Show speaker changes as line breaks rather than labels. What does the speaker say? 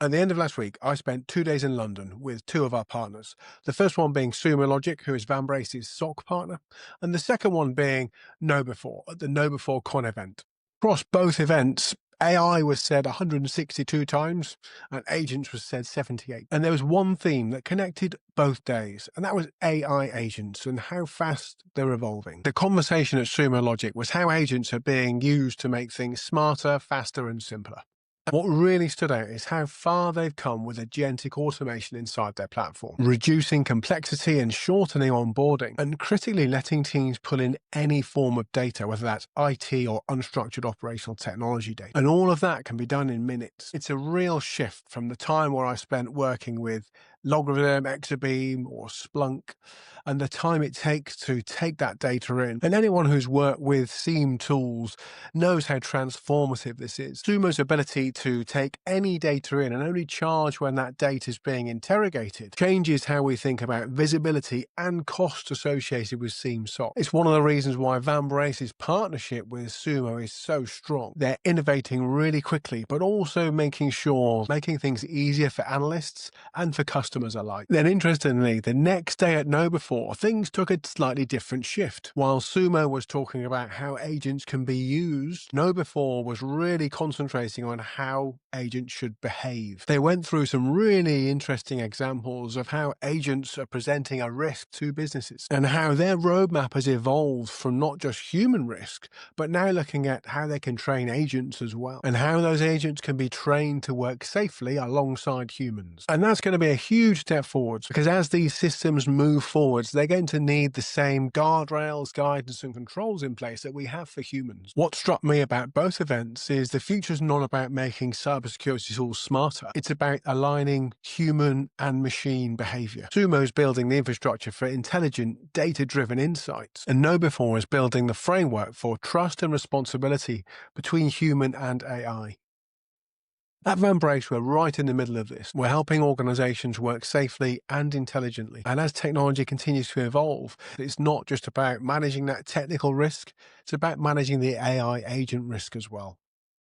At the end of last week, I spent 2 days in London with two of our partners. The first one being Sumo Logic, who is VanBrace's SOC partner, and the second one being KnowBe4 at the KnowBe4 Con event. Across both events, AI was said 162 times and agents was said 78. And there was one theme that connected both days, and that was AI agents and how fast they're evolving. The conversation at Sumo Logic was how agents are being used to make things smarter, faster, and simpler. What really stood out is how far they've come with agentic automation inside their platform, reducing complexity and shortening onboarding, and critically letting teams pull in any form of data, whether that's IT or unstructured operational technology data. And all of that can be done in minutes. It's a real shift from the time where I spent working with Logarithm, Exabeam, or Splunk, and the time it takes to take that data in. And anyone who's worked with SIEM tools knows how transformative this is. Sumo's ability to take any data in and only charge when that data is being interrogated changes how we think about visibility and cost associated with SIEM SOC. It's one of the reasons why VanBrace's partnership with Sumo is so strong. They're innovating really quickly, but also making things easier for analysts and for customers alike. Then interestingly, the next day at KnowBe4, things took a slightly different shift. While Sumo was talking about how agents can be used, KnowBe4 was really concentrating on how agents should behave. They went through some really interesting examples of how agents are presenting a risk to businesses and how their roadmap has evolved from not just human risk, but now looking at how they can train agents as well, and how those agents can be trained to work safely alongside humans. And that's going to be a huge step forwards, because as these systems move forwards, they're going to need the same guardrails, guidance, and controls in place that we have for humans. What struck me about both events is the future's not about making cybersecurity tools smarter. It's about aligning human and machine behavior. Sumo's building the infrastructure for intelligent, data-driven insights, and KnowBe4 is building the framework for trust and responsibility between human and AI. At VanBrace, we're right in the middle of this. We're helping organizations work safely and intelligently. And as technology continues to evolve, it's not just about managing that technical risk, it's about managing the AI agent risk as well.